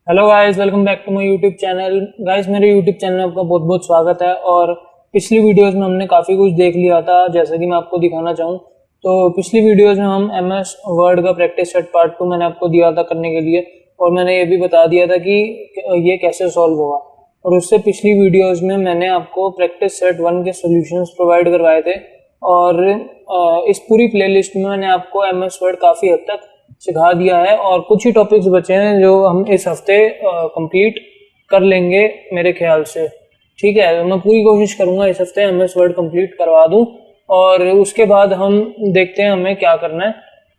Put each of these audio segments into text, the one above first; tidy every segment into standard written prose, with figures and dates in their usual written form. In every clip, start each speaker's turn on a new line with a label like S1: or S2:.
S1: Hello guys, welcome back to my YouTube channel. Guys, मेरे YouTube channel में आपका बहुत बहुत स्वागत है। और पिछली वीडियोस में हमने काफ़ी कुछ देख लिया था, जैसा कि मैं आपको दिखाना चाहूँ तो पिछली वीडियोस में हम एमएस वर्ड का प्रैक्टिस सेट पार्ट 2 मैंने आपको दिया था करने के लिए, और मैंने ये भी बता दिया था कि ये कैसे सॉल्व होगा। और उससे पिछली वीडियोज़ में मैंने आपको प्रैक्टिस सेट 1 के सोल्यूशंस प्रोवाइड करवाए थे। और इस पूरी प्लेलिस्ट में मैंने आपको एमएस वर्ड काफ़ी हद तक सिखा दिया है, और कुछ ही टॉपिक्स बचे हैं जो हम इस हफ्ते कंप्लीट कर लेंगे मेरे ख्याल से। ठीक है, मैं पूरी कोशिश करूंगा इस हफ्ते एमएस वर्ड कंप्लीट करवा दूं, और उसके बाद हम देखते हैं हमें क्या करना है।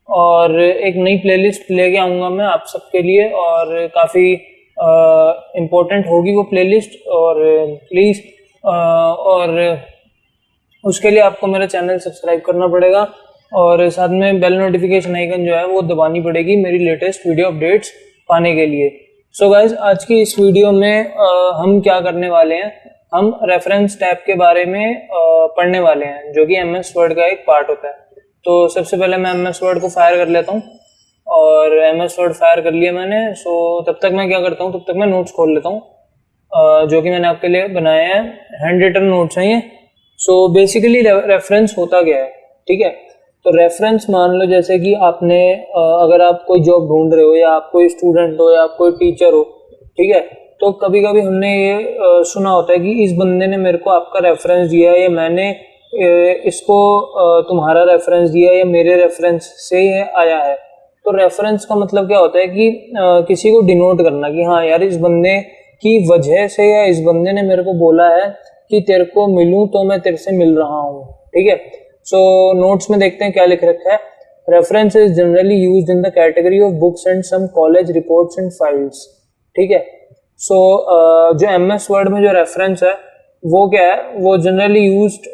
S1: और एक नई प्लेलिस्ट लेके आऊंगा मैं आप सबके लिए, और काफ़ी इम्पोर्टेंट होगी वो प्लेलिस्ट। और प्लीज़ और उसके लिए आपको मेरा चैनल सब्सक्राइब करना पड़ेगा, और साथ में बेल नोटिफिकेशन आइकन जो है वो दबानी पड़ेगी मेरी लेटेस्ट वीडियो अपडेट्स पाने के लिए। सो गाइज, आज की इस वीडियो में हम क्या करने वाले हैं, हम रेफरेंस टैब के बारे में पढ़ने वाले हैं, जो कि एमएस वर्ड का एक पार्ट होता है। तो सबसे पहले मैं एमएस वर्ड को फायर कर लेता हूँ, और एमएस वर्ड फायर कर लिया मैंने। सो तब तक मैं क्या करता हूँ, तब तक मैं नोट्स खोल लेता हूँ जो कि मैंने आपके लिए बनाए हैं। हैंड रिटन नोट्स हैं ये। सो बेसिकली रेफरेंस होता क्या है, ठीक है। तो रेफरेंस मान लो जैसे कि आपने अगर आप कोई जॉब ढूंढ रहे हो, या आप कोई स्टूडेंट हो, या आप कोई टीचर हो, ठीक है। तो कभी कभी हमने ये सुना होता है कि इस बंदे ने मेरे को आपका रेफरेंस दिया है, या मैंने इसको तुम्हारा रेफरेंस दिया है, या मेरे रेफरेंस से ये आया है। तो रेफरेंस का मतलब क्या होता है कि किसी को डिनोट करना कि हाँ यार, इस बंदे की वजह से, या इस बंदे ने मेरे को बोला है कि तेरे को मिलूं तो मैं तेरे से मिल रहा हूँ, ठीक है। सो नोट्स में देखते हैं क्या लिख रखा है। Reference is generally used in the category of books and some college reports and files, ठीक है। सो जो एमएस वर्ड में जो रेफरेंस है वो क्या है, वो जनरली यूज्ड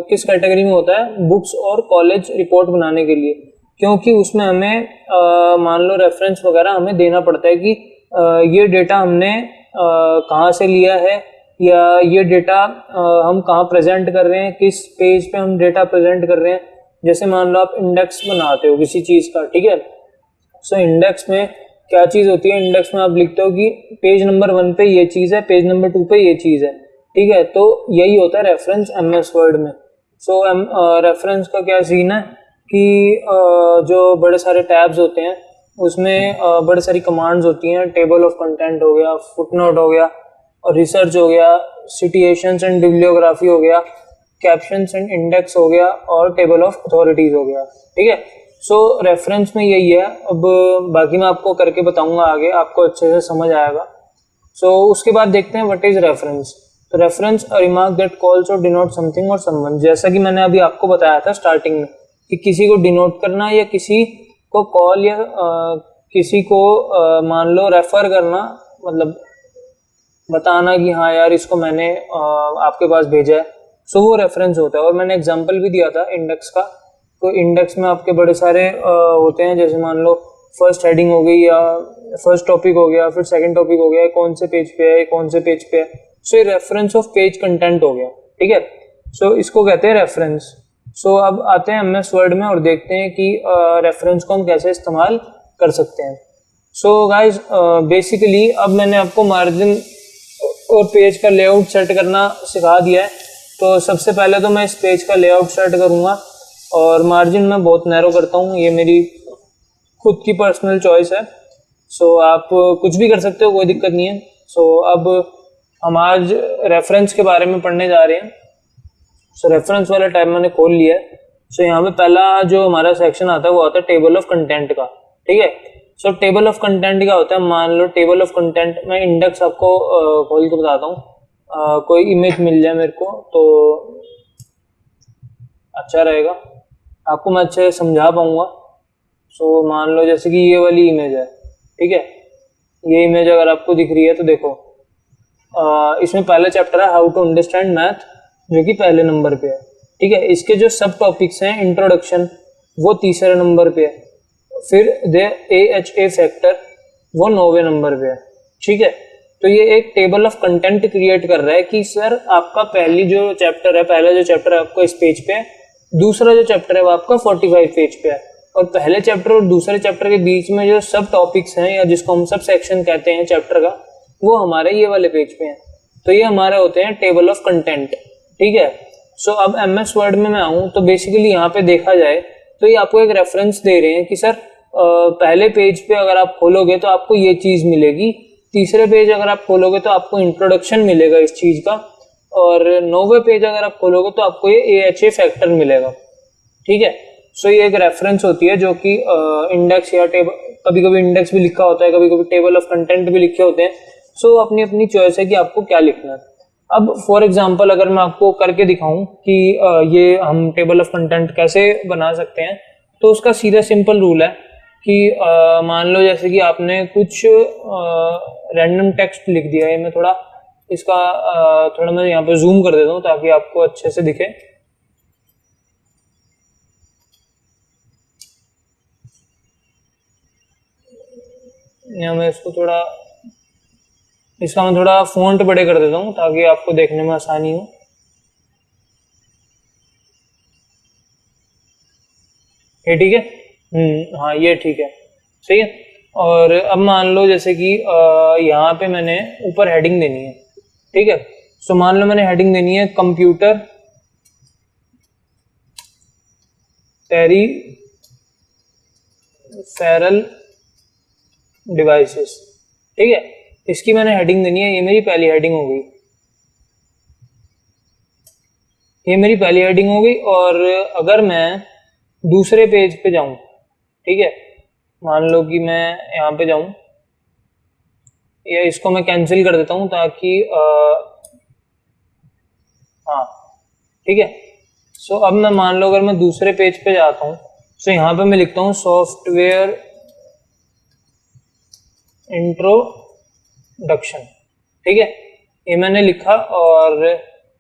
S1: किस कैटेगरी में होता है, बुक्स और कॉलेज रिपोर्ट बनाने के लिए। क्योंकि उसमें हमें मान लो रेफरेंस वगैरह हमें देना पड़ता है कि ये डेटा हमने कहाँ से लिया है, या ये डेटा हम कहाँ प्रेजेंट कर रहे हैं, किस पेज पे हम डेटा प्रेजेंट कर रहे हैं। जैसे मान लो आप इंडेक्स बनाते हो किसी चीज़ का, ठीक है। सो इंडेक्स में क्या चीज़ होती है, इंडेक्स में आप लिखते हो कि पेज नंबर 1 पे ये चीज़ है, पेज नंबर 2 पे ये चीज़ है, ठीक है। तो यही होता है रेफरेंस एमएस वर्ड में। सो रेफरेंस का क्या सीन है कि जो बड़े सारे टैब्स होते हैं उसमें बड़े सारी कमांड्स होती हैं। टेबल ऑफ कंटेंट हो गया, फुटनोट हो गया, और रिसर्च हो गया, सिटुएशंस एंड बिब्लियोग्राफी हो गया, कैप्शंस एंड इंडेक्स हो गया, और टेबल ऑफ अथॉरिटीज हो गया, ठीक है। सो रेफरेंस में यही है। अब बाकी मैं आपको करके बताऊंगा आगे, आपको अच्छे से समझ आएगा। सो उसके बाद देखते हैं व्हाट इज रेफरेंस। तो reference a remark that calls और डिनोट समथिंग और समवन, जैसा कि मैंने अभी आपको बताया था स्टार्टिंग में कि किसी को डिनोट करना, या किसी को कॉल, या किसी को मान लो रेफर करना, मतलब बताना कि हाँ यार इसको मैंने आपके पास भेजा है। सो वो रेफरेंस होता है। और मैंने एग्जांपल भी दिया था इंडेक्स का। तो इंडेक्स में आपके बड़े सारे होते हैं, जैसे मान लो फर्स्ट हेडिंग हो गई, या फर्स्ट टॉपिक हो गया, फिर सेकंड टॉपिक हो गया, कौन से पेज पे है, कौन से पेज पे है। सो ये रेफरेंस ऑफ पेज कंटेंट हो गया, ठीक है। सो इसको कहते हैं रेफरेंस। सो अब आते हैं एमएस वर्ड में और देखते हैं कि रेफरेंस को हम कैसे इस्तेमाल कर सकते हैं। सो गाइज, बेसिकली अब मैंने आपको मार्जिन और पेज का लेआउट सेट करना सिखा दिया है। तो सबसे पहले तो मैं इस पेज का लेआउट सेट करूंगा, और मार्जिन मैं बहुत नैरो करता हूँ, ये मेरी खुद की पर्सनल चॉइस है। सो आप कुछ भी कर सकते हो, कोई दिक्कत नहीं है। सो अब हम आज रेफरेंस के बारे में पढ़ने जा रहे हैं। सो रेफरेंस वाला टैब मैंने खोल लिया है। सो यहाँ पे पहला जो हमारा सेक्शन आता है वो आता है टेबल ऑफ कंटेंट का, ठीक है। सो टेबल ऑफ कंटेंट क्या होता है, मान लो टेबल ऑफ कंटेंट, मैं इंडेक्स आपको खोल के बताता हूँ। कोई इमेज मिल जाए मेरे को तो अच्छा रहेगा, आपको मैं अच्छे से समझा पाऊंगा। सो मान लो जैसे कि ये वाली इमेज है, ठीक है। ये इमेज अगर आपको दिख रही है तो देखो, इसमें पहला चैप्टर है हाउ टू अंडरस्टैंड मैथ, जो कि पहले नंबर पे है, ठीक है। इसके जो सब टॉपिक्स हैं, इंट्रोडक्शन, वो तीसरे नंबर पे है। फिर दे AHA फैक्टर, वो 9वें नंबर पे है, ठीक है। तो ये एक टेबल ऑफ कंटेंट क्रिएट कर रहा है कि सर आपका पहली जो चैप्टर है, पहला जो चैप्टर है आपका इस पेज पे है, दूसरा जो चैप्टर है वो आपका 45 पेज पे है। और पहले चैप्टर और दूसरे चैप्टर के बीच में जो सब टॉपिक्स हैं या जिसको हम सब सेक्शन कहते हैं चैप्टर का, वो हमारे ये वाले पेज पे हैं। तो ये हमारे होते हैं टेबल ऑफ कंटेंट, ठीक है। सो अब एमएस वर्ड में मैं आऊँ तो बेसिकली यहाँ पे देखा जाए तो ये आपको एक रेफरेंस दे रहे हैं कि सर पहले पेज पे अगर आप खोलोगे तो आपको ये चीज मिलेगी, तीसरे पेज अगर आप खोलोगे तो आपको इंट्रोडक्शन मिलेगा इस चीज का, और 9वें पेज अगर आप खोलोगे तो आपको ये AHA फैक्टर मिलेगा, ठीक है। सो ये एक रेफरेंस होती है जो कि इंडेक्स या टेबल, कभी कभी इंडेक्स भी लिखा होता है, कभी कभी टेबल ऑफ कंटेंट भी लिखे होते हैं। सो अपनी अपनी चॉइस है कि आपको क्या लिखना है। अब फॉर एग्जांपल अगर मैं आपको करके दिखाऊं कि ये हम टेबल ऑफ कंटेंट कैसे बना सकते हैं, तो उसका सीधा सिंपल रूल है कि मान लो जैसे कि आपने कुछ रैंडम टेक्स्ट लिख दिया है। मैं थोड़ा इसका थोड़ा मैं यहाँ पे जूम कर देता हूँ ताकि आपको अच्छे से दिखे। यहाँ मैं इसका मैं थोड़ा फॉन्ट बड़े कर देता हूँ ताकि आपको देखने में आसानी हो। ये ठीक है, हाँ ये ठीक है, सही है। और अब मान लो जैसे कि यहाँ पे मैंने ऊपर हेडिंग देनी है, ठीक है। सो मान लो मैंने हेडिंग देनी है कंप्यूटर पेरिफेरल डिवाइसेस, ठीक है। इसकी मैंने हेडिंग देनी है, ये मेरी पहली हेडिंग हो गई, ये मेरी पहली हेडिंग हो गई। और अगर मैं दूसरे पेज पे जाऊं, ठीक है, मान लो कि मैं यहाँ पे जाऊं, या इसको मैं कैंसिल कर देता हूं ताकि हाँ ठीक है। सो अब मैं मान लो अगर मैं दूसरे पेज पे जाता हूँ, सो यहाँ पे मैं लिखता हूँ सॉफ्टवेयर इंट्रोडक्शन, ठीक है, ये मैंने लिखा। और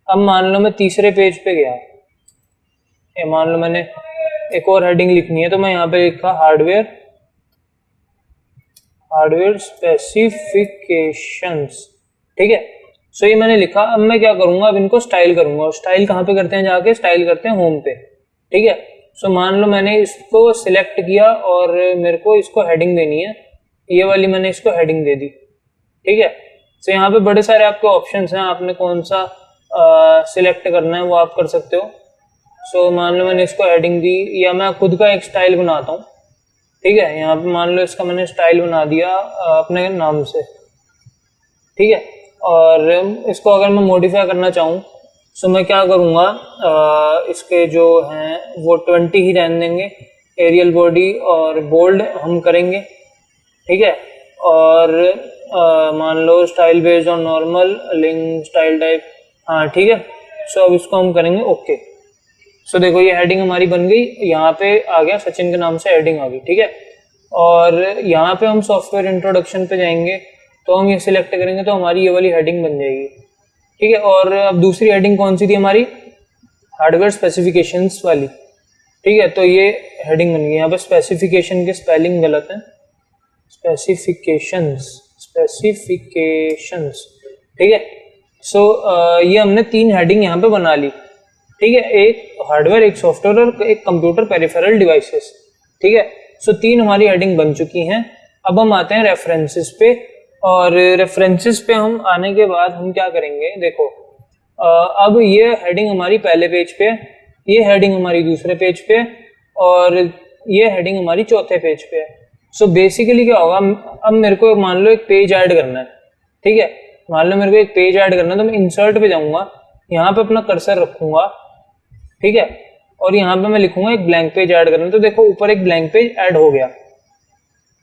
S1: अब मान लो मैं तीसरे पेज पे गया, ये मान लो मैंने एक और हेडिंग लिखनी है, तो मैं यहाँ पे लिखा हार्डवेयर स्पेसिफिकेशंस, ठीक है। सो ये मैंने लिखा। अब मैं क्या करूंगा, अब इनको स्टाइल करूंगा। और स्टाइल कहाँ पे करते हैं, जाके स्टाइल करते हैं होम पे, ठीक है। सो मान लो मैंने इसको सिलेक्ट किया और मेरे को इसको हेडिंग देनी है, ये वाली मैंने इसको हेडिंग दे दी, ठीक है। सो यहाँ पे बड़े सारे आपके ऑप्शंस हैं, आपने कौन सा सिलेक्ट करना है वो आप कर सकते हो। सो मान लो मैंने इसको हेडिंग दी, या मैं खुद का एक स्टाइल बनाता हूँ, ठीक है। यहाँ पे मान लो इसका मैंने स्टाइल बना दिया अपने नाम से, ठीक है। और इसको अगर मैं मॉडिफाई करना चाहूँ तो मैं क्या करूँगा, इसके जो हैं वो 20 ही रहने देंगे, एरियल बॉडी और बोल्ड हम करेंगे, ठीक है। और मान लो style based on normal link style type, हाँ ठीक है। सो अब इसको हम करेंगे ओके। सो देखो ये हेडिंग हमारी बन गई, यहाँ पे आ गया सचिन के नाम से हेडिंग आ गई, ठीक है। और यहाँ पे हम सॉफ्टवेयर इंट्रोडक्शन पे जाएंगे, तो हम ये सिलेक्ट करेंगे तो हमारी ये वाली हेडिंग बन जाएगी, ठीक है। और अब दूसरी हेडिंग कौन सी थी हमारी, हार्डवेयर स्पेसिफिकेशंस वाली, ठीक है। तो ये हेडिंग बन गई। यहाँ पे स्पेसिफिकेशन के स्पेलिंग गलत है, स्पेसिफिकेशंस, ठीक है। सो ये हमने 3 हेडिंग यहाँ पे बना ली, ठीक है, एक हार्डवेयर, एक सॉफ्टवेयर और एक कंप्यूटर पेरिफेरल डिवाइसेस, ठीक है। सो 3 हमारी हेडिंग बन चुकी हैं। अब हम आते हैं रेफरेंसेस पे, और रेफरेंसेस पे हम आने के बाद हम क्या करेंगे, देखो अब ये हेडिंग हमारी पहले पेज पे, ये हेडिंग हमारी दूसरे पेज पे, और ये हेडिंग हमारी चौथे पेज पे है। सो बेसिकली क्या होगा, अब मेरे को मान लो एक पेज ऐड करना है, ठीक है। मान लो मेरे को एक पेज ऐड करना है, तो मैं इंसर्ट पे जाऊंगा, यहाँ पे अपना कर्सर रखूंगा, ठीक है। और यहाँ पे मैं लिखूंगा एक ब्लैंक पेज ऐड करना है, तो देखो ऊपर एक ब्लैंक पेज ऐड हो गया,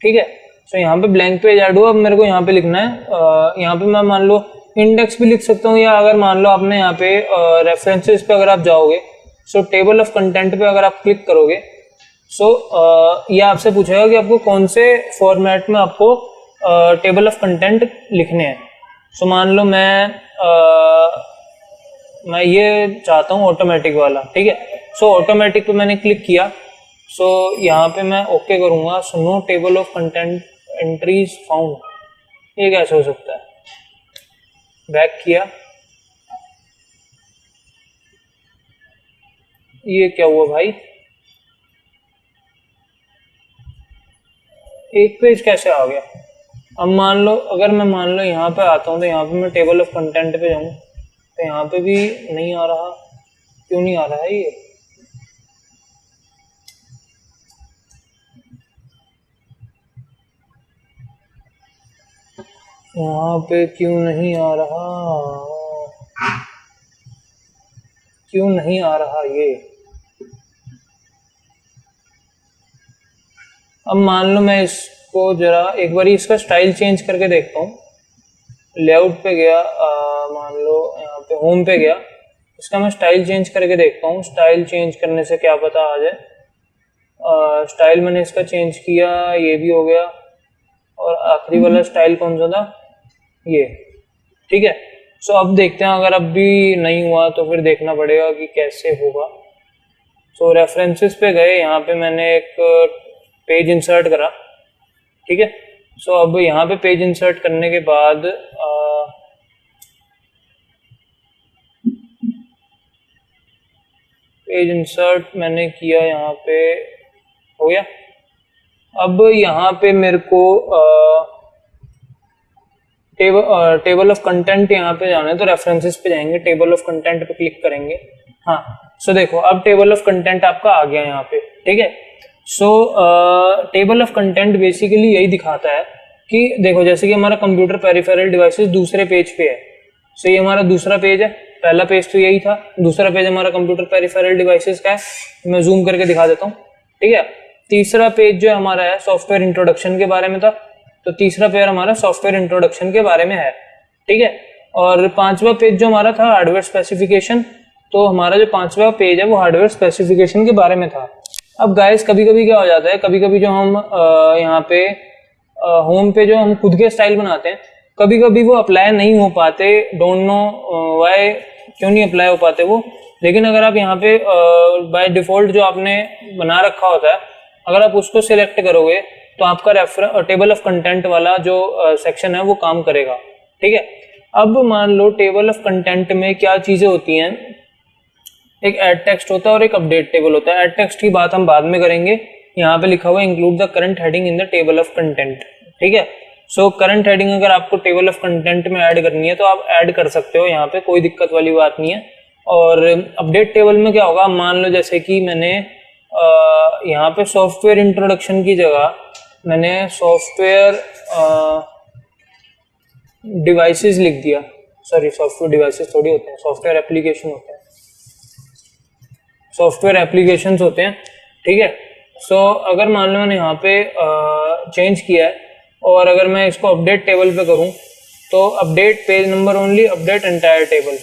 S1: ठीक है। सो यहाँ पे ब्लैंक पेज ऐड हुआ। अब मेरे को यहाँ पे लिखना है, यहाँ पे मैं मान लो इंडेक्स भी लिख सकता हूँ, या अगर मान लो आपने यहाँ पे रेफरेंसेस पे अगर आप जाओगे, सो टेबल ऑफ कंटेंट पे अगर आप क्लिक करोगे, सो ये आपसे पूछेगा कि आपको कौन से फॉर्मेट में आपको टेबल ऑफ कंटेंट लिखने हैं। सो मान लो मैं ये चाहता हूँ ऑटोमेटिक वाला, ठीक है। सो ऑटोमेटिक पे मैंने क्लिक किया। सो यहाँ पे मैं ओके करूंगा। So no table of content entries found, ये कैसे हो सकता है, बैक किया, ये क्या हुआ भाई, एक पेज कैसे आ गया? अब मान लो, अगर मैं मान लो यहाँ पे आता हूँ तो यहाँ पे मैं टेबल ऑफ कंटेंट पे जाऊँ तो यहाँ पे भी नहीं आ रहा। क्यों नहीं आ रहा है ये? यहाँ पे क्यों नहीं आ रहा? क्यों नहीं आ रहा ये? अब मान लो मैं इसको जरा एक बार इसका स्टाइल चेंज करके देखता हूँ। लेआउट पे गया, मान लो यहाँ पे होम पे गया, इसका मैं स्टाइल चेंज करके देखता हूँ। स्टाइल चेंज करने से क्या पता आ जाए। स्टाइल मैंने इसका चेंज किया, ये भी हो गया, और आखिरी वाला स्टाइल कौन सा था? ये। ठीक है, सो अब देखते हैं। अगर अब भी नहीं हुआ तो फिर देखना पड़ेगा कि कैसे होगा। सो रेफरेंसेस पे गए, यहाँ पे मैंने एक पेज इंसर्ट करा। ठीक है, सो अब यहाँ पे पेज इंसर्ट करने के बाद पेज इंसर्ट मैंने किया, यहाँ पे हो गया। अब यहाँ पे मेरे को टेबल ऑफ कंटेंट यहाँ पे जाना है, तो रेफरेंसेस पे जाएंगे, टेबल ऑफ कंटेंट पे क्लिक करेंगे। हाँ, सो देखो अब टेबल ऑफ कंटेंट आपका आ गया यहाँ पे। ठीक है, सो टेबल ऑफ कंटेंट बेसिकली यही दिखाता है कि देखो, जैसे कि हमारा कंप्यूटर पेरिफेरल डिवाइसेस दूसरे पेज पे है। सो ये हमारा दूसरा पेज है, पहला पेज तो यही था, दूसरा पेज हमारा कंप्यूटर पेरिफेरल डिवाइसेस का है। मैं जूम करके दिखा देता हूँ। ठीक है, तीसरा पेज जो हमारा है सॉफ्टवेयर इंट्रोडक्शन के बारे में था, तो तीसरा पेज हमारा सॉफ्टवेयर इंट्रोडक्शन के बारे में है। ठीक है, और पांचवा पेज जो हमारा था हार्डवेयर स्पेसिफिकेशन, तो हमारा जो पांचवा पेज है वो हार्डवेयर स्पेसिफिकेशन के बारे में था। अब गाइस कभी कभी क्या हो जाता है, कभी कभी जो हम यहाँ पे होम पे जो हम खुद के स्टाइल बनाते हैं, कभी कभी वो अप्लाई नहीं हो पाते। डोंट नो व्हाई, क्यों नहीं अप्लाई हो पाते वो। लेकिन अगर आप यहाँ पे बाय डिफॉल्ट जो आपने बना रखा होता है, अगर आप उसको सिलेक्ट करोगे तो आपका टेबल ऑफ कंटेंट वाला जो सेक्शन है वो काम करेगा। ठीक है, अब मान लो टेबल ऑफ कंटेंट में क्या चीजें होती हैं, एक ऐड टेक्स्ट होता है और एक अपडेट टेबल होता है। ऐड टेक्स्ट की बात हम बाद में करेंगे। यहाँ पे लिखा हुआ है include the current heading in the table of content. ठीक है, सो करंट हेडिंग अगर आपको टेबल ऑफ कंटेंट में ऐड करनी है तो आप ऐड कर सकते हो, यहाँ पे कोई दिक्कत वाली बात नहीं है। और अपडेट टेबल में क्या होगा, मान लो जैसे कि मैंने यहाँ पे सॉफ्टवेयर इंट्रोडक्शन की जगह मैंने सॉफ्टवेयर डिवाइसेस लिख दिया। सॉरी, सॉफ्टवेयर डिवाइसेस थोड़ी होते हैं, सॉफ्टवेयर एप्लीकेशन होते हैं, सॉफ्टवेयर एप्लीकेशंस होते हैं। ठीक है, सो अगर मान लो मैंने यहाँ पे चेंज किया है और अगर मैं इसको अपडेट टेबल पे करूँ तो update page number only, update entire table.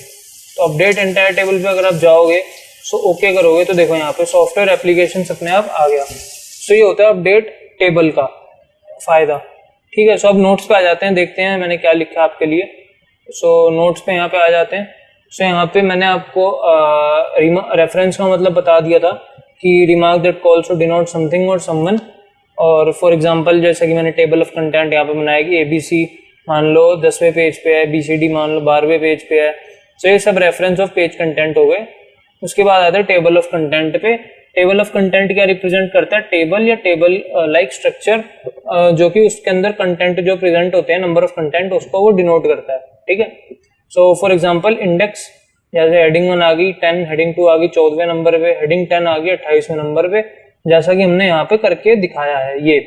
S1: तो अपडेट एंटायर टेबल पे अगर आप जाओगे, सो ओके करोगे तो देखो यहाँ पे सॉफ्टवेयर एप्लीकेशन अपने आप आ गया। सो ये होता है अपडेट टेबल का फायदा। ठीक है, सो अब नोट्स पे आ जाते हैं, देखते हैं मैंने क्या लिखा आपके लिए। सो नोट्स पे यहाँ पे आ जाते हैं। सो यहाँ पे मैंने आपको रेफरेंस का मतलब बता दिया था कि remark that calls to denote something और समवन। और फॉर एग्जांपल जैसे कि मैंने टेबल ऑफ कंटेंट यहाँ पे बनाया कि ABC मान लो 10वें पेज पे है, BCD मान लो 12वें पेज पे है। सो ये सब रेफरेंस ऑफ पेज कंटेंट हो गए। उसके बाद आता है टेबल ऑफ कंटेंट पे। टेबल ऑफ कंटेंट क्या रिप्रेजेंट करता है, टेबल या टेबल लाइक स्ट्रक्चर, जो कि उसके अंदर कंटेंट जो प्रेजेंट होते हैं, नंबर ऑफ कंटेंट, उसको वो डिनोट करता है। ठीक है, सो फॉर एग्जांपल इंडेक्स, जैसे हेडिंग 1 आ गई 10, हेडिंग 2 आ गई 14वें नंबर पे, हेडिंग 10 आ गई 28वें नंबर पे, जैसा कि हमने यहाँ पे करके दिखाया है। ये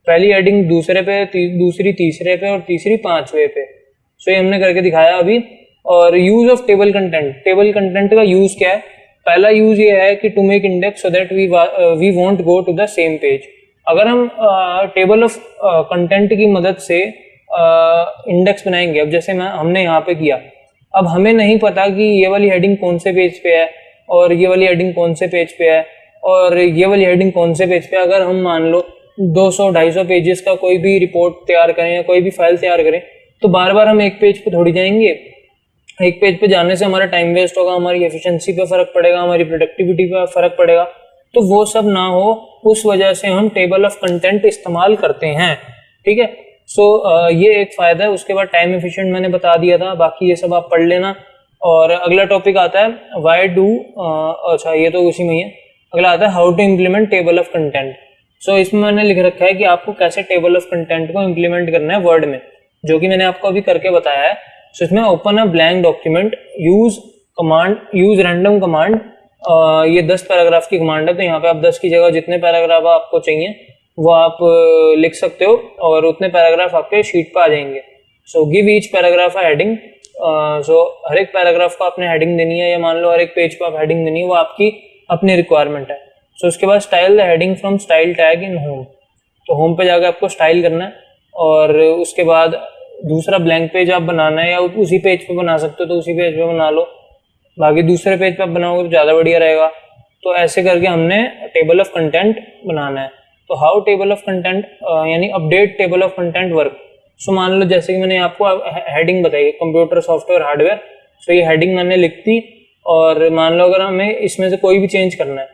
S1: पहली हेडिंग दूसरे पे, दूसरी तीसरे पे और तीसरी 5वें पे। सो ये हमने करके दिखाया अभी। और use of table content, table content का यूज क्या है? पहला यूज ये है कि to make index so that we won't go to the same page. अगर हम टेबल ऑफ कंटेंट की मदद से इंडेक्स बनाएंगे, अब जैसे हमने यहाँ पे किया, अब हमें नहीं पता कि ये वाली हेडिंग कौन से पेज पे है और ये वाली हेडिंग कौन से पेज पे है और ये वाली हेडिंग कौन से पेज पे। अगर हम मान लो 200-250 पेजेस का कोई भी रिपोर्ट तैयार करें या कोई भी फाइल तैयार करें, तो बार बार हम एक पेज पे थोड़ी जाएंगे। एक पेज पे जाने से हमारा टाइम वेस्ट होगा, हमारी एफिशिएंसी पे फर्क पड़ेगा, हमारी प्रोडक्टिविटी पे फर्क पड़ेगा। तो वो सब ना हो, उस वजह से हम टेबल ऑफ कंटेंट इस्तेमाल करते हैं। ठीक है, सो ये एक फायदा है। उसके बाद टाइम एफिशिएंट मैंने बता दिया था, बाकी ये सब आप पढ़ लेना। और अगला टॉपिक आता है व्हाई डू, अच्छा ये तो उसी में ही है। अगला आता है how to implement table of content. So इसमें मैंने लिख रखा है कि आपको कैसे टेबल ऑफ कंटेंट को इम्प्लीमेंट करना है वर्ड में, जो कि मैंने आपको अभी करके बताया है। सो इसमें open a blank document, use random command. ये 10 पैराग्राफ की कमांड है, तो यहाँ पे आप 10 की जगह जितने पैराग्राफ आपको चाहिए वो आप लिख सकते हो और उतने पैराग्राफ आपके शीट पे आ जाएंगे। So give each paragraph a heading. So हर एक पैराग्राफ को आपने हेडिंग देनी है, या मान लो हर एक पेज पे आप हेडिंग देनी है, वो आपकी अपनी रिक्वायरमेंट है। सो उसके बाद style the heading from style tag in home, तो होम पे जाकर आपको स्टाइल करना है। और उसके बाद दूसरा ब्लैंक पेज आप बनाना है, या उसी पेज पे बना सकते हो तो उसी पेज पे बना लो, बाकी दूसरे पेज पे आप बनाओगे तो ज़्यादा बढ़िया रहेगा। तो ऐसे करके हमने टेबल ऑफ कंटेंट बनाना है। तो हाउ टेबल ऑफ कंटेंट यानी update table of content work. So मान लो जैसे कि मैंने आपको हेडिंग बताई कंप्यूटर सॉफ्टवेयर हार्डवेयर, सो ये हेडिंग मैंने लिख दी, और मान लो अगर हमें इसमें से कोई भी चेंज करना है,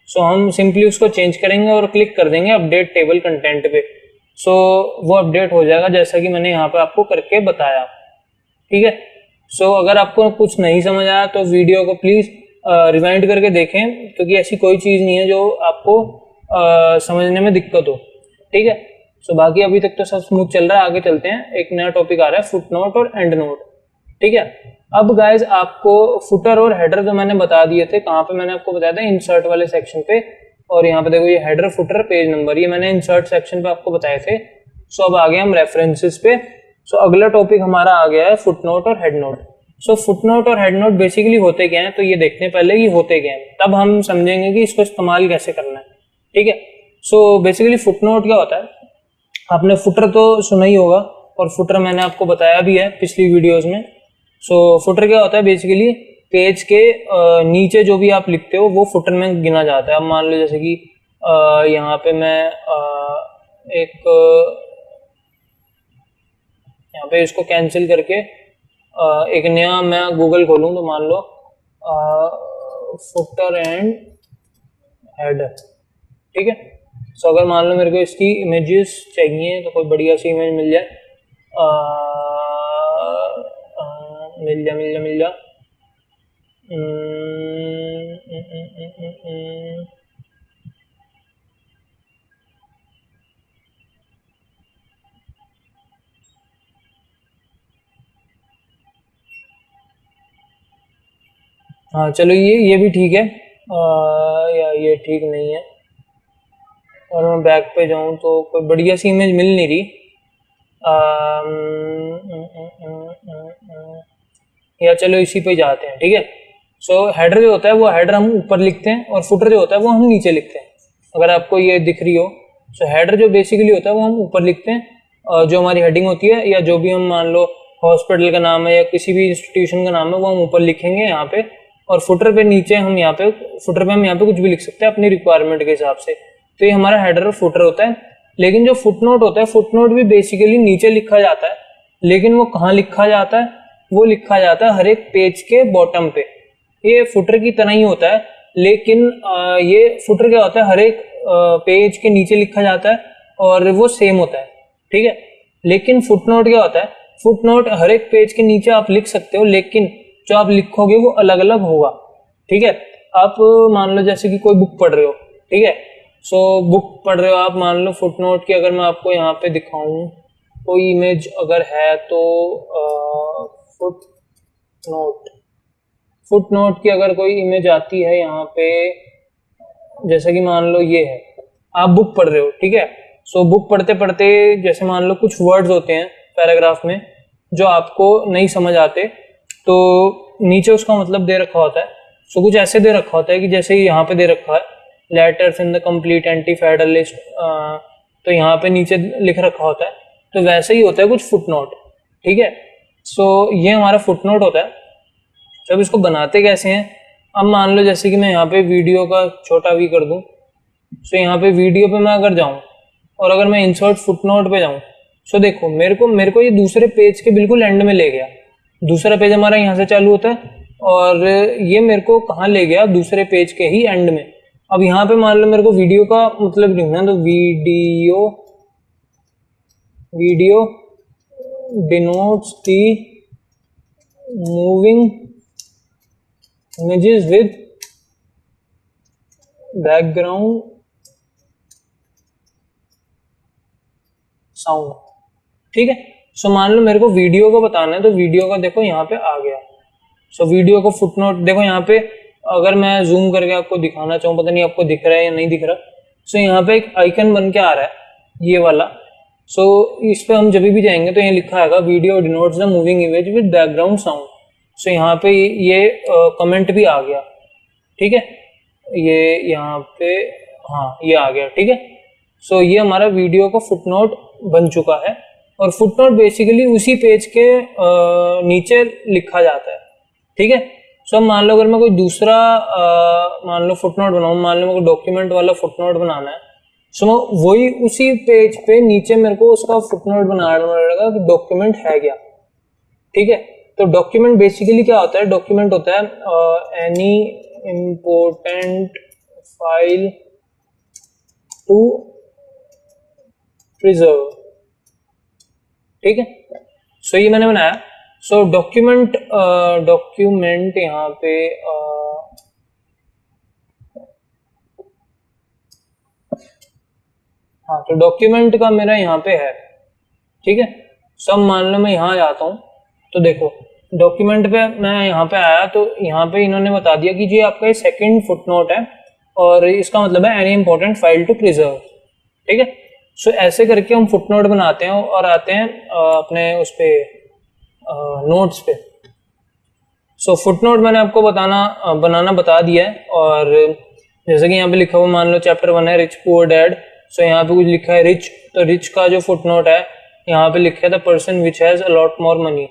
S1: सो हम सिंपली उसको चेंज करेंगे और क्लिक कर देंगे अपडेट टेबल कंटेंट पे। सो वो अपडेट हो जाएगा जैसा कि मैंने यहाँ पे आपको करके बताया, ठीक है। सो अगर आपको कुछ नहीं समझ आया तो वीडियो को प्लीज़ रिवाइंड करके देखें, क्योंकि ऐसी कोई चीज़ नहीं है जो आपको समझने में दिक्कत हो, ठीक है। सो बाकी अभी तक तो सब स्मूथ चल रहा है, आगे चलते हैं। एक नया टॉपिक आ रहा है फुट नोट और एंड नोट, ठीक है। अब गाइज आपको फुटर और हेडर तो मैंने बता दिए थे, कहाँ पे मैंने आपको बताया था, इंसर्ट वाले सेक्शन पे। और यहाँ पे देखो ये हेडर फुटर पेज नंबर, ये मैंने इंसर्ट सेक्शन पे आपको बताए थे। सो अब आ गए हम रेफरेंसेस पे। सो अगला टॉपिक हमारा आ गया है फुटनोट और हेड नोट। सो फुटनोट और हेड नोट बेसिकली होते क्या हैं, तो ये देखने पहले कि होते क्या हैं, तब हम समझेंगे कि इसको इस्तेमाल कैसे करना है, ठीक है। सो बेसिकली फुटनोट क्या होता है, आपने फुटर तो सुना ही होगा, और फुटर मैंने आपको बताया भी है पिछली वीडियोज में। सो फुटर क्या होता है, बेसिकली पेज के नीचे जो भी आप लिखते हो वो फुटर में गिना जाता है। अब मान लो जैसे कि यहाँ पे मैं यहाँ पे इसको कैंसिल करके एक नया मैं गूगल खोलूँ, तो मान लो फुटर एंड हेडर, ठीक है। सो अगर मान लो मेरे को इसकी इमेजेस चाहिए तो कोई बढ़िया सी इमेज मिल जाए, मिल जा हाँ चलो ये भी ठीक है, या ये ठीक नहीं है। और मैं बैक पे जाऊँ तो कोई बढ़िया सी इमेज मिल नहीं रही। या चलो इसी पे जाते हैं, ठीक है। सो हेडर जो होता है वो हेडर हम ऊपर लिखते हैं, और फुटर जो होता है वो हम नीचे लिखते हैं। अगर आपको ये दिख रही हो, सो हेडर जो बेसिकली होता है वो हम ऊपर लिखते हैं, और जो हमारी हेडिंग होती है, या जो भी हम मान लो हॉस्पिटल का नाम है या किसी भी इंस्टीट्यूशन का नाम है, वो हम ऊपर लिखेंगे यहाँ पे। और फुटर पे नीचे हम यहाँ पे कुछ भी लिख सकते हैं अपनी रिक्वायरमेंट के हिसाब से। तो ये हमारा हेडर और फुटर होता है। लेकिन जो फुटनोट होता है, फुटनोट भी बेसिकली नीचे लिखा जाता है, लेकिन वो कहाँ लिखा जाता है, वो लिखा जाता है हर एक पेज के बॉटम पे। ये फुटर की तरह ही होता है, लेकिन ये फुटर क्या होता है, हर एक पेज के नीचे लिखा जाता है और वो सेम होता है, ठीक है। लेकिन फुटनोट क्या होता है, फुटनोट हर एक पेज के नीचे आप लिख सकते हो, लेकिन जो आप लिखोगे वो अलग अलग होगा, ठीक है। आप मान लो जैसे कि कोई बुक पढ़ रहे हो, ठीक है। सो बुक पढ़ रहे हो आप, मान लो फुटनोट की अगर मैं आपको यहाँ पे दिखाऊं कोई इमेज अगर है, तो फुटनोट की अगर कोई इमेज आती है यहाँ पे, जैसे कि मान लो ये है, आप बुक पढ़ रहे हो, ठीक है। सो बुक पढ़ते पढ़ते जैसे मान लो कुछ वर्ड्स होते हैं पैराग्राफ में जो आपको नहीं समझ आते, तो नीचे उसका मतलब दे रखा होता है। सो कुछ ऐसे दे रखा होता है कि जैसे यहाँ पे दे रखा है letters in the complete anti federal list, तो यहाँ पे नीचे लिख रखा होता है, तो वैसे ही होता है कुछ फुटनोट, ठीक है। सो ये हमारा फुटनोट होता है। जब इसको बनाते कैसे हैं, अब मान लो जैसे कि मैं यहाँ पे वीडियो का छोटा भी कर दूं, सो यहाँ पे वीडियो पे मैं अगर जाऊं और अगर मैं इंसर्ट फुटनोट पे जाऊं, सो देखो मेरे को ये दूसरे पेज के बिल्कुल एंड में ले गया। दूसरा पेज हमारा यहाँ से चालू होता है और ये मेरे को कहाँ ले गया, दूसरे पेज के ही एंड में। अब यहाँ पे मान लो मेरे को वीडियो का मतलब लिखना, तो video denotes the moving images with background sound, ठीक है। सो मान लो मेरे को वीडियो को बताना है, तो वीडियो का देखो यहाँ पे आ गया। सो वीडियो को फुटनोट देखो यहाँ पे, अगर मैं जूम करके आपको दिखाना चाहूँ, पता नहीं आपको दिख रहा है या नहीं दिख रहा। सो यहाँ पे एक आइकन बन के आ रहा है ये वाला। सो इस पे हम जब भी जाएंगे तो ये लिखा आएगा video denotes the moving image with background sound. So यहाँ पे ये कमेंट भी आ गया, ठीक है, ये यहाँ पे, हाँ ये आ गया, ठीक है। सो ये हमारा वीडियो का फुटनोट बन चुका है। और फुटनोट बेसिकली उसी पेज के नीचे लिखा जाता है, ठीक है। सो अब मान लो अगर मैं कोई दूसरा मान लो फुटनोट बनाऊं, मान लो मेरे को डॉक्यूमेंट वाला फुटनोट बनाना है, सो वही उसी पेज पे नीचे मेरे को उसका फुटनोट बनाना पड़ेगा कि डॉक्यूमेंट है क्या, ठीक है। तो डॉक्यूमेंट बेसिकली क्या होता है, डॉक्यूमेंट होता है any important file to preserve, ठीक है। सो ये मैंने बनाया। सो डॉक्यूमेंट यहाँ पे हाँ, तो डॉक्यूमेंट का मेरा यहाँ पे है, ठीक है। सब मान लो मैं यहाँ जाता हूँ, तो देखो डॉक्यूमेंट पे मैं यहाँ पे आया, तो यहाँ पे इन्होंने बता दिया कि जी आपका ये सेकंड फुटनोट है और इसका मतलब है any important file to preserve, ठीक है। सो ऐसे करके हम फुटनोट बनाते हैं और आते हैं अपने उस पे नोट्स पे। सो फुटनोट मैंने आपको बनाना बता दिया है। और जैसे कि यहाँ पे लिखा हुआ, मान लो चैप्टर 1 है रिच पुअर डैड। सो यहाँ पे कुछ लिखा है रिच, तो रिच का जो फुटनोट है यहाँ पे लिखा है the person which has a lot more money,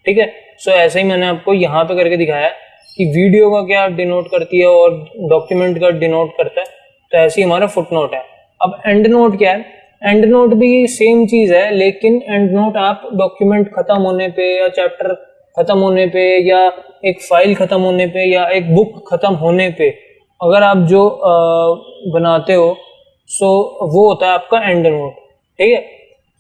S1: ठीक है। सो ऐसे ही मैंने आपको यहाँ पे करके दिखाया कि वीडियो का क्या डिनोट करती है और डॉक्यूमेंट का डिनोट करता है। तो ऐसे ही हमारा फुटनोट है। अब एंड नोट क्या है, एंड नोट भी सेम चीज है, लेकिन एंड नोट आप डॉक्यूमेंट खत्म होने पे या चैप्टर खत्म होने पे या एक फाइल खत्म होने पे या एक बुक खत्म होने पे अगर आप जो बनाते हो, सो वो होता है आपका एंड नोट, ठीक है।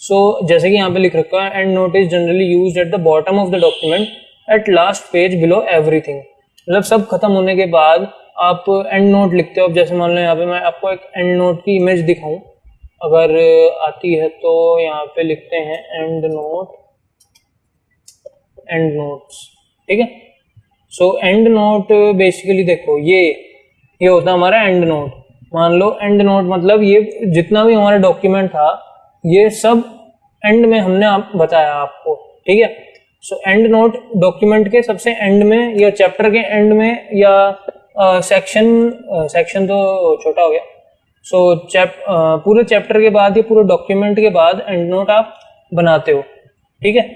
S1: सो जैसे कि यहाँ पे लिख रखा है, and note is generally used at the bottom of the document at last page below everything. मतलब सब खत्म होने के बाद आप एंड नोट लिखते हो। अब जैसे मान लो यहाँ पे मैं आपको एक एंड नोट की इमेज दिखाऊं, अगर आती है तो यहाँ पे लिखते हैं एंड नोट, एंड नोट्स, ठीक है। सो एंड नोट बेसिकली देखो ये होता है हमारा एंड नोट। मान लो एंड नोट मतलब ये जितना भी हमारा डॉक्यूमेंट था ये सब एंड में हमने बताया आपको, ठीक है। सो एंड नोट डॉक्यूमेंट के सबसे एंड में या चैप्टर के एंड में या सेक्शन तो छोटा हो गया। सो पूरे चैप्टर के बाद या पूरे डॉक्यूमेंट के बाद एंड नोट आप बनाते हो, ठीक है।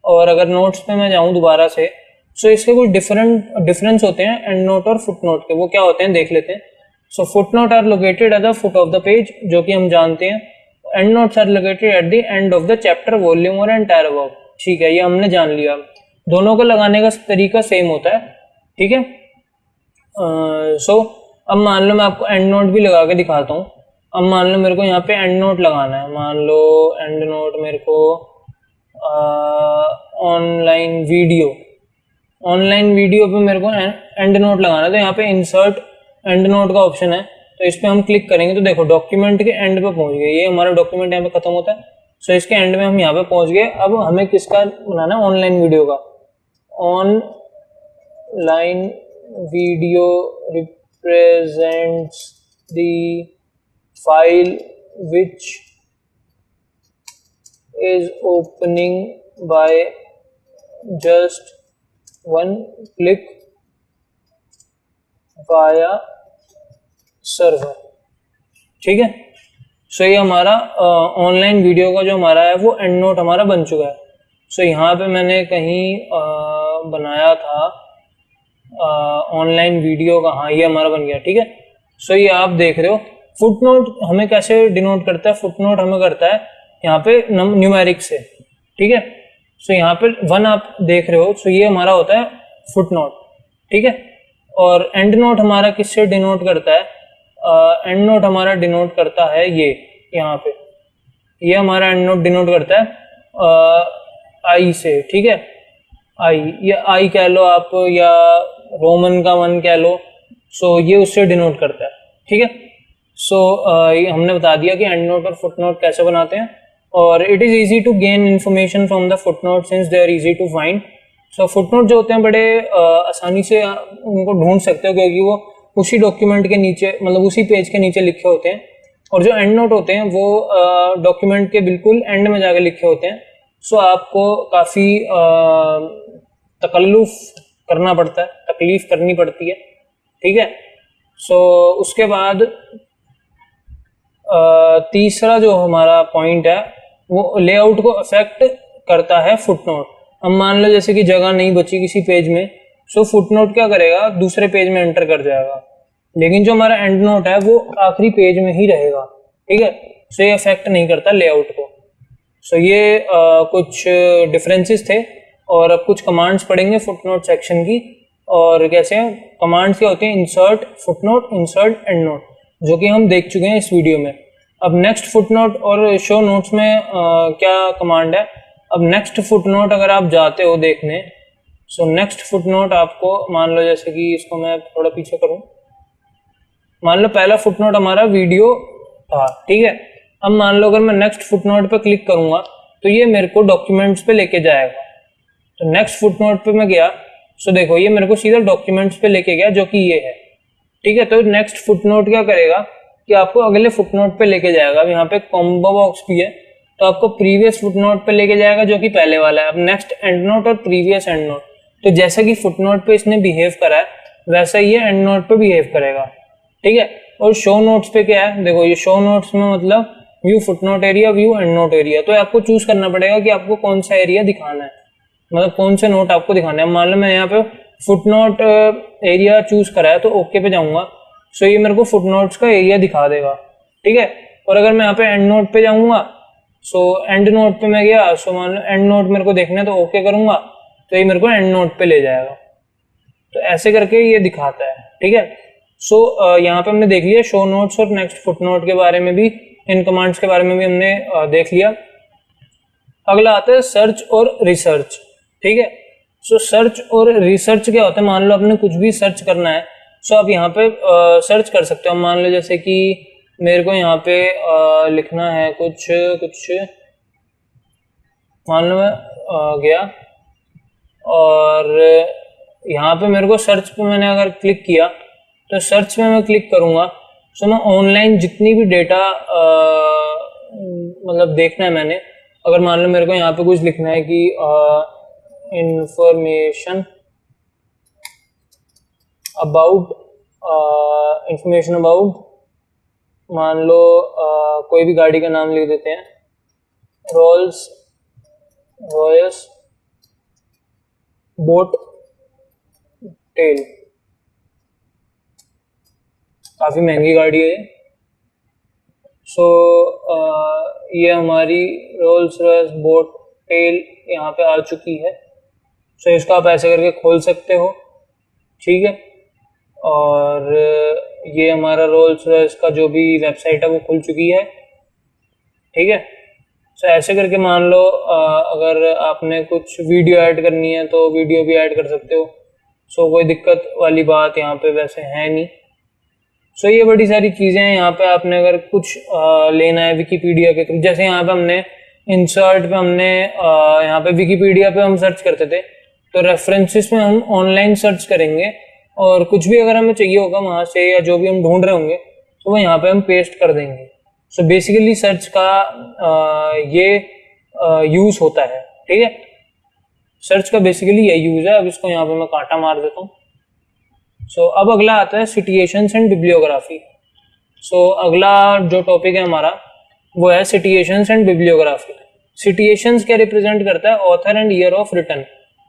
S1: और अगर नोट्स पे मैं जाऊं दोबारा से, सो इसके कुछ डिफरेंस होते हैं एंड नोट और फुट नोट के। वो क्या होते हैं देख लेते हैं। So foot note are located at the foot of the page, जो कि हम जानते हैं। End notes are located at the end of the chapter, volume और एंटायर वर्क, ठीक है। ये हमने जान लिया। दोनों को लगाने का तरीका सेम होता है, ठीक है। सो अब मान लो मैं आपको एंड नोट भी लगा के दिखाता हूँ। अब मान लो मेरे को यहाँ पे एंड नोट लगाना है। मान लो एंड नोट मेरे को ऑनलाइन वीडियो पे मेरे को एंड नोट लगाना है। तो यहाँ पे इंसर्ट एंड नोट का ऑप्शन है, तो इस पे हम क्लिक करेंगे तो देखो डॉक्यूमेंट के एंड पे पहुंच गए। ये हमारा डॉक्यूमेंट यहाँ पे खत्म होता है। सो इसके एंड में हम यहाँ पे पहुंच गए। अब हमें किसका बनाना है, ऑनलाइन वीडियो का। Online video represents the file which is opening by just one click via server, ठीक है। सो ये हमारा ऑनलाइन वीडियो का जो हमारा है वो एंड नोट हमारा बन चुका है। सो यहाँ पे मैंने कहीं बनाया था ऑनलाइन वीडियो का, हाँ ये हमारा बन गया, ठीक है। सो ये आप देख रहे हो। फुटनोट हमें कैसे डिनोट करता है, फुटनोट हमें करता है यहाँ पे न्यूमेरिक से, ठीक है। सो यहाँ पे 1 आप देख रहे हो। सो ये हमारा होता है फुटनोट, ठीक है। और एंड नोट हमारा किससे डिनोट करता है, एंड नोट हमारा डिनोट करता है ये यहाँ पे, ये हमारा एंड नोट डिनोट करता है आई से, ठीक है। आई कह लो आप, या रोमन का 1 कह लो। सो ये उससे डिनोट करता है, ठीक है। सो हमने बता दिया कि एंड नोट और फुट नोट कैसे बनाते हैं। और it is easy to gain information from the footnote since they are easy to find. So footnote जो होते हैं बड़े आसानी से उनको ढूंढ सकते हो, क्योंकि वो उसी डॉक्यूमेंट के नीचे, मतलब उसी पेज के नीचे लिखे होते हैं। और जो एंड नोट होते हैं वो डॉक्यूमेंट के बिल्कुल एंड में जाके लिखे होते हैं। सो आपको काफ़ी तकल्लुफ करना पड़ता है, तकलीफ करनी पड़ती है, ठीक है। सो उसके बाद तीसरा जो हमारा पॉइंट है वो लेआउट को अफेक्ट करता है फुटनोट। अब मान लो जैसे कि जगह नहीं बची किसी पेज में, सो फुटनोट क्या करेगा, दूसरे पेज में एंटर कर जाएगा, लेकिन जो हमारा एंड नोट है वो आखिरी पेज में ही रहेगा, ठीक है। सो ये अफेक्ट नहीं करता लेआउट को। सो ये कुछ डिफरेंसेस थे, और अब कुछ कमांड्स पढ़ेंगे फुटनोट सेक्शन की। और कैसे कमांड्स क्या होते हैं, insert, footnote, insert, and note, जो कि हम देख चुके हैं इस वीडियो में। अब नेक्स्ट फुटनोट और शो नोट्स में क्या कमांड है। अब नेक्स्ट फुटनोट अगर आप जाते हो देखने, सो नेक्स्ट फुटनोट आपको, मान लो जैसे कि इसको मैं थोड़ा पीछे करूं, मान लो पहला फुटनोट हमारा वीडियो था, ठीक है। अब मान लो अगर मैं नेक्स्ट फुटनोट पे क्लिक करूंगा तो ये मेरे को डॉक्यूमेंट्स पे लेके जाएगा। तो नेक्स्ट फुटनोट पे मैं गया, सो देखो ये मेरे को सीधा डॉक्यूमेंट्स पे लेके गया, जो कि ये है, ठीक है। तो नेक्स्ट फुटनोट क्या करेगा कि आपको अगले फुटनोट पे लेके जाएगा। अब यहाँ पे कॉम्बो बॉक्स भी है, तो आपको प्रीवियस फुटनोट पे लेके जाएगा जो कि पहले वाला है। अब नेक्स्ट एंड नोट और प्रीवियस एंड नोट, तो जैसा कि फुटनोट पे इसने बिहेव करा है वैसा ही ये एंड नोट पे बिहेव करेगा, ठीक है। और शो नोट्स पे क्या है, देखो ये शो नोट्स में मतलब view footnote area, view and note area. तो आपको चूज करना पड़ेगा कि आपको कौन सा एरिया दिखाना है, मतलब कौन से नोट आपको दिखाना है। मान लो मैं यहाँ पे फुटनोट एरिया चूज करा है तो ओके पे जाऊंगा, सो ये मेरे को फुटनोट्स का एरिया दिखा देगा, ठीक है। और अगर मैं यहाँ पे एंड नोट पे जाऊंगा, सो एंड नोट पे मैं गया, सो मान लो एंड नोट मेरे को देखना है तो ओके करूंगा, तो ये मेरे को एंड नोट पे ले जाएगा। तो ऐसे करके ये दिखाता है, ठीक है। सो यहाँ पे हमने देख लिया शो नोट्स और नेक्स्ट फुटनोट के बारे में भी, इन कमांड्स के बारे में भी हमने देख लिया। अगला आता है सर्च और रिसर्च, ठीक है। सो सर्च और रिसर्च क्या होता है, मान लो आपने कुछ भी सर्च करना है, सो आप यहाँ पे सर्च कर सकते हो। मान लो जैसे कि मेरे को यहाँ पे लिखना है कुछ कुछ, मान लो मैं गया और यहाँ पे मेरे को सर्च पे मैंने अगर क्लिक किया, तो सर्च में मैं क्लिक करूँगा, सो मैं ऑनलाइन जितनी भी डेटा मतलब देखना है मैंने, अगर मान लो मेरे को यहाँ पे कुछ लिखना है कि इंफॉर्मेशन अबाउट, इंफॉर्मेशन अबाउट, मान लो कोई भी गाड़ी का नाम लिख देते हैं, रोल्स रॉयस बोट टेल, काफ़ी महंगी गाड़ी है। सो ये हमारी रोल्स रॉयस बोट टेल यहाँ पे आ चुकी है। सो इसको आप ऐसे करके खोल सकते हो, ठीक है। और ये हमारा रोल्स रॉयस का जो भी वेबसाइट है वो खुल चुकी है, ठीक है। सो ऐसे करके मान लो अगर आपने कुछ वीडियो ऐड करनी है तो वीडियो भी ऐड कर सकते हो। सो कोई दिक्कत वाली बात यहाँ पे वैसे है नहीं। सो ये बड़ी सारी चीज़ें हैं। यहाँ पे आपने अगर कुछ लेना है विकिपीडिया के थ्रू, जैसे यहाँ पे हमने इंसर्ट पे हमने यहाँ पे विकिपीडिया पे हम सर्च करते थे, तो रेफरेंसेस में हम ऑनलाइन सर्च करेंगे और कुछ भी अगर हमें चाहिए होगा वहाँ से या जो भी हम ढूंढ रहे होंगे तो वो यहाँ पे हम पेस्ट कर देंगे। सो बेसिकली सर्च का ये यूज होता है, ठीक है। सर्च का बेसिकली ये यूज है। अब इसको यहाँ पे मैं कांटा मार देता हूँ। सो अब अगला आता है सिटुएशंस एंड बिब्लियोग्राफी। सो अगला जो टॉपिक है हमारा वो है सिटुएशंस एंड बिब्लियोग्राफी। सिटुएशंस क्या रिप्रेजेंट करता है, author and year of return,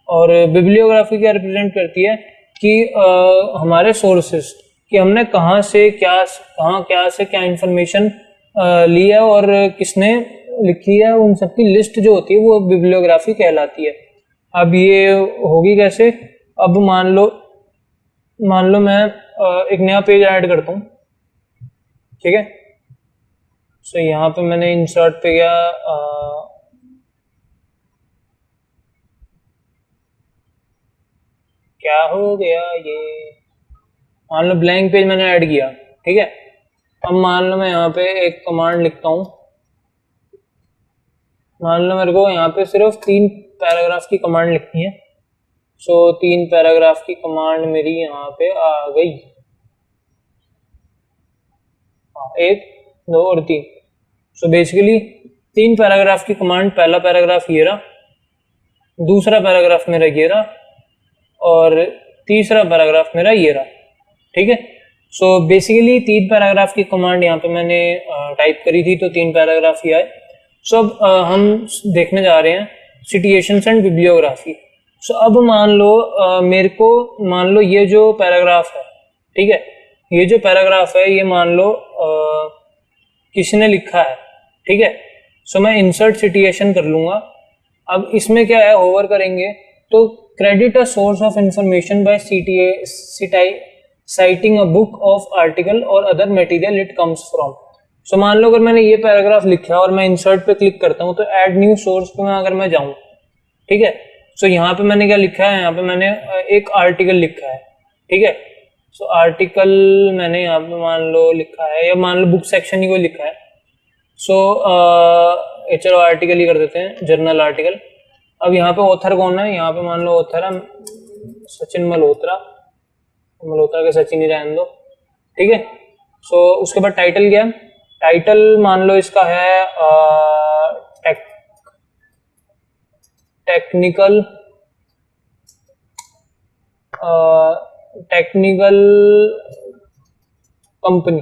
S1: और बिब्लियोग्राफी क्या रिप्रेजेंट करती है कि हमारे सोर्सेस, कि हमने कहाँ से क्या इंफॉर्मेशन ली है और किसने लिखी है, उन सब की लिस्ट जो होती है वो बिब्लियोग्राफी कहलाती है। अब ये होगी कैसे, अब मान लो मैं एक नया पेज ऐड करता हूँ, ठीक है। सो यहाँ पे मैंने इंसर्ट पे गया, क्या हो गया ये, मान लो ब्लैंक पेज मैंने ऐड किया, ठीक है। अब मान लो मैं यहाँ पे एक कमांड लिखता हूँ, मान लो मेरे को यहाँ पे सिर्फ 3 पैराग्राफ की कमांड लिखनी है। सो 3 पैराग्राफ की कमांड मेरी यहाँ पे आ गई। हाँ, 1, 2 और 3। सो बेसिकली 3 पैराग्राफ की कमांड, पहला पैराग्राफ ये रहा, दूसरा पैराग्राफ मेरा ये रहा और तीसरा पैराग्राफ मेरा ये रहा। ठीक है। सो बेसिकली 3 पैराग्राफ की कमांड यहाँ पे मैंने टाइप करी थी, तो 3 पैराग्राफ ही आए। सो अब हम देखने जा रहे हैं सिचुएशंस एंड बिब्लियोग्राफी। सो अब मान लो मेरे को, मान लो ये जो पैराग्राफ है, ठीक है, ये जो पैराग्राफ है ये मान लो किसने लिखा है। ठीक है। सो मैं इंसर्ट सिचुएशन कर लूंगा। अब इसमें क्या है, होवर करेंगे तो credit a source of information bye citing a book of article or other material it comes from। सो मान लो अगर मैंने ये पैराग्राफ लिखा और मैं इंसर्ट पे क्लिक करता हूँ तो ऐड न्यू सोर्स पे मैं अगर मैं जाऊँ, ठीक है, सो यहाँ पे मैंने क्या लिखा है, यहाँ पे मैंने एक आर्टिकल लिखा है। ठीक है। सो आर्टिकल मैंने यहाँ पे मान लो लिखा है, या मान लो बुक सेक्शन ही को लिखा है। सो चलो आर्टिकल ही कर देते हैं, जर्नल आर्टिकल। अब यहाँ पे ऑथर कौन है, यहाँ पे मान लो ऑथर है सचिन मल्होत्रा, मल्होत्रा के सचिन ही रहने दो। ठीक है। सो उसके बाद टाइटल क्या है, टाइटल मान लो इसका है टेक्निकल कंपनी,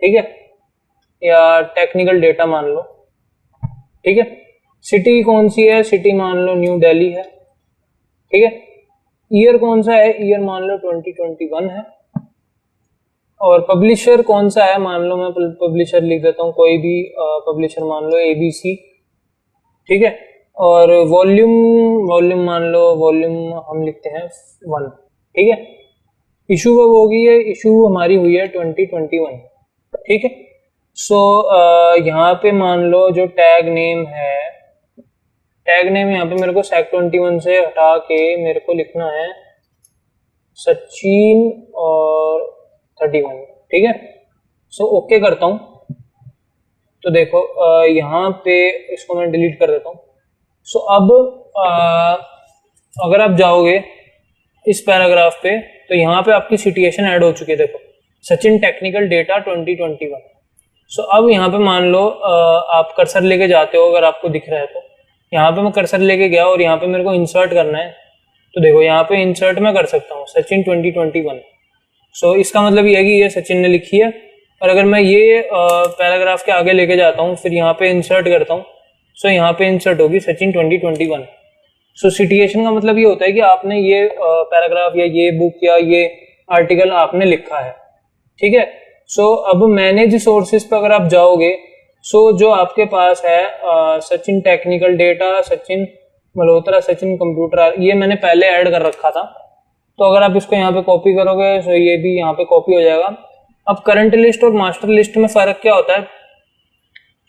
S1: ठीक है, या टेक्निकल डेटा मान लो। ठीक है। सिटी कौन सी है, सिटी मान लो न्यू दिल्ली है। ठीक है। ईयर कौन सा है, ईयर मान लो 2021 है। और पब्लिशर कौन सा है, मान लो मैं पब्लिशर लिख देता हूँ, कोई भी पब्लिशर मान लो ABC। ठीक है। और वॉल्यूम मान लो, वॉल्यूम हम लिखते हैं 1। ठीक है। इशू कब होगी, है इशू हमारी हुई है 2021। ठीक है। सो यहाँ पे मान लो जो टैग नेम है, टैग नेम यहाँ पे मेरे को सेक 21 से हटा के मेरे को लिखना है सचिन और 31। ठीक है। सो ओके करता हूँ तो देखो यहाँ पे इसको मैं डिलीट कर देता हूँ। सो अब अगर आप जाओगे इस पैराग्राफ पे तो यहाँ पे आपकी सिचुएशन ऐड हो चुकी है। देखो सचिन टेक्निकल डेटा 2021। सो अब यहाँ पे मान लो आप कर्सर लेके जाते हो, अगर आपको दिख रहा है तो यहाँ पे मैं कर्सर लेके गया और यहाँ पे मेरे को इंसर्ट करना है, तो देखो यहाँ पे इंसर्ट मैं कर सकता हूँ सचिन 2021। सो इसका मतलब ये है कि ये सचिन ने लिखी है। और अगर मैं ये पैराग्राफ के आगे लेके जाता हूँ, फिर यहाँ पे इंसर्ट करता हूँ, सो यहाँ पे इंसर्ट होगी सचिन 2021। सो सिचुएशन का मतलब ये होता है कि आपने ये पैराग्राफ या ये बुक या ये आर्टिकल आपने लिखा है। ठीक है। सो अब मैनेज सोर्सेज पर अगर आप जाओगे, सो जो आपके पास है Sachin technical data, Sachin Malhotra, Sachin computer, ये मैंने पहले ऐड कर रखा था। तो अगर आप इसको यहाँ पे कॉपी करोगे तो ये भी यहाँ पे कॉपी हो जाएगा। अब करंट लिस्ट और मास्टर लिस्ट में फर्क क्या होता है,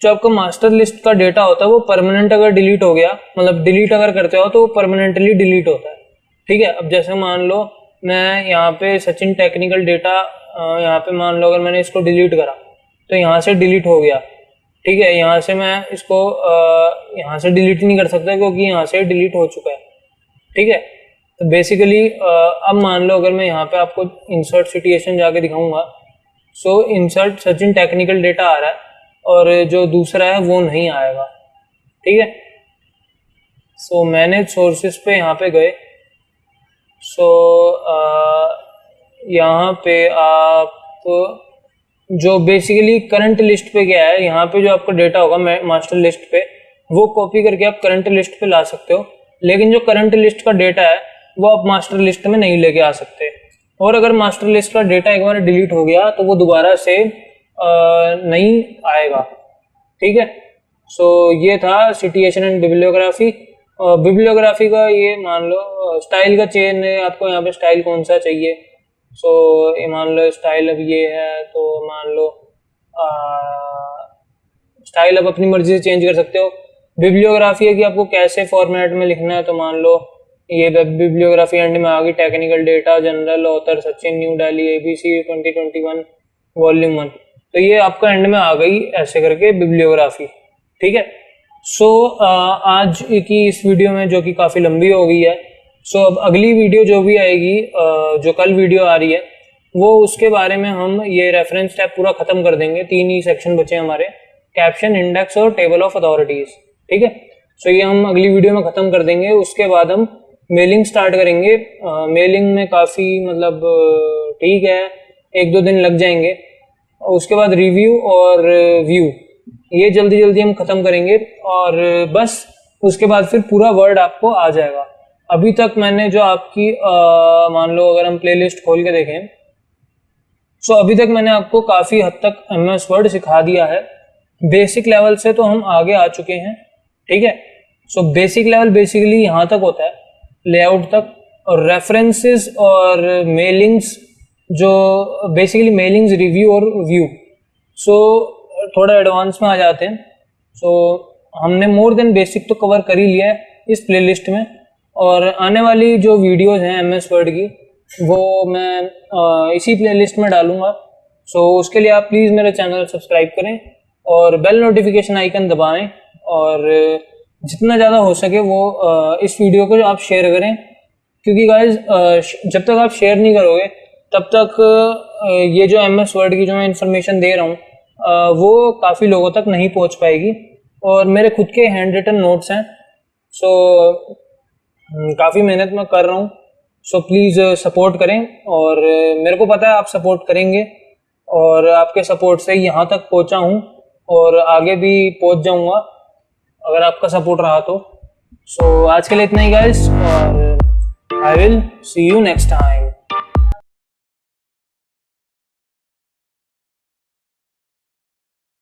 S1: जो आपका मास्टर लिस्ट का डेटा होता है वो परमानेंट अगर डिलीट हो गया, मतलब डिलीट अगर करते हो तो वो परमानेंटली डिलीट होता है। ठीक है। अब जैसे मान लो मैं यहाँ पे सचिन टेक्निकल डेटा, यहाँ पे मान लो अगर मैंने इसको डिलीट करा तो यहाँ से डिलीट हो गया। ठीक है। यहाँ से मैं इसको यहाँ से डिलीट नहीं कर सकता क्योंकि यहाँ से डिलीट हो चुका है। ठीक है। तो बेसिकली अब मान लो अगर मैं यहाँ पे आपको इंसर्ट सिचुएशन जाके दिखाऊंगा, सो इंसर्ट सचिन टेक्निकल डेटा आ रहा है और जो दूसरा है वो नहीं आएगा। ठीक है। सो मैनेज सोर्सेस पे यहाँ पे गए। सो यहाँ पे आप जो बेसिकली करंट लिस्ट पे क्या है, यहाँ पे जो आपका डेटा होगा मास्टर लिस्ट पे, वो कॉपी करके आप करंट लिस्ट पे ला सकते हो। लेकिन जो करंट लिस्ट का डेटा है वो आप मास्टर लिस्ट में नहीं लेके आ सकते। और अगर मास्टर लिस्ट का डेटा एक बार डिलीट हो गया तो वो दोबारा से नहीं आएगा। ठीक है। सो ये था सिचुएशन एंड बिब्लियोग्राफी। बिब्लियोग्राफी का ये मान लो स्टाइल का चेन है, आपको यहाँ पे स्टाइल कौन सा चाहिए। सो ये मान लो स्टाइल अब ये है, तो मान लो स्टाइल अब अपनी मर्जी से चेंज कर सकते हो। बिब्लियोग्राफी है कि आपको कैसे फॉर्मेट में लिखना है, तो मान लो ये बिब्लियोग्राफी एंड में आ गई technical data, general, author Sachin, new Delhi, ABC 2021 volume 1। तो ये आपका एंड में आ गई ऐसे करके बिब्लियोग्राफी। ठीक है। आज की इस वीडियो में, जो कि काफ़ी लंबी हो गई है, अब अगली वीडियो जो भी आएगी, जो कल वीडियो आ रही है, वो उसके बारे में हम ये रेफरेंस टैब पूरा ख़त्म कर देंगे। 3 ही सेक्शन बचे हमारे, कैप्शन, इंडेक्स और टेबल ऑफ अथॉरिटीज़। ठीक है, ये हम अगली वीडियो में ख़त्म कर देंगे। उसके बाद हम मेलिंग स्टार्ट करेंगे। मेलिंग में काफ़ी मतलब ठीक है, 1-2 दिन लग जाएंगे। उसके बाद रिव्यू और व्यू, ये जल्दी जल्दी हम ख़त्म करेंगे और बस उसके बाद फिर पूरा वर्ड आपको आ जाएगा। अभी तक मैंने जो आपकी मान लो अगर हम प्लेलिस्ट खोल के देखें, अभी तक मैंने आपको काफ़ी हद तक MS वर्ड सिखा दिया है। बेसिक लेवल से तो हम आगे आ चुके हैं। ठीक है, बेसिक लेवल बेसिकली यहाँ तक होता है, लेआउट तक, और रेफरेंसेस और मेलिंग्स, जो बेसिकली मेलिंग्स, रिव्यू और व्यू। थोड़ा एडवांस में आ जाते हैं। हमने मोर देन बेसिक तो कवर कर ही लिया है इस प्लेलिस्ट में, और आने वाली जो वीडियोस हैं MS वर्ड की, वो मैं इसी प्लेलिस्ट में डालूंगा। उसके लिए आप प्लीज़ मेरे चैनल सब्सक्राइब करें और बेल नोटिफिकेशन आइकन दबाएं, और जितना ज़्यादा हो सके वो इस वीडियो को आप शेयर करें, क्योंकि गाइज जब तक आप शेयर नहीं करोगे तब तक ये जो MS वर्ड की जो मैं इन्फॉर्मेशन दे रहा हूँ वो काफ़ी लोगों तक नहीं पहुँच पाएगी। और मेरे खुद के हैंड रिटन नोट्स हैं, काफ़ी मेहनत मैं कर रहा हूँ। प्लीज़ सपोर्ट करें, और मेरे को पता है आप सपोर्ट करेंगे, और आपके सपोर्ट से यहाँ तक पहुँचा हूँ और आगे भी पहुँच जाऊँगा अगर आपका सपोर्ट रहा तो। आज के लिए इतना ही गाइस, और I will see you next time.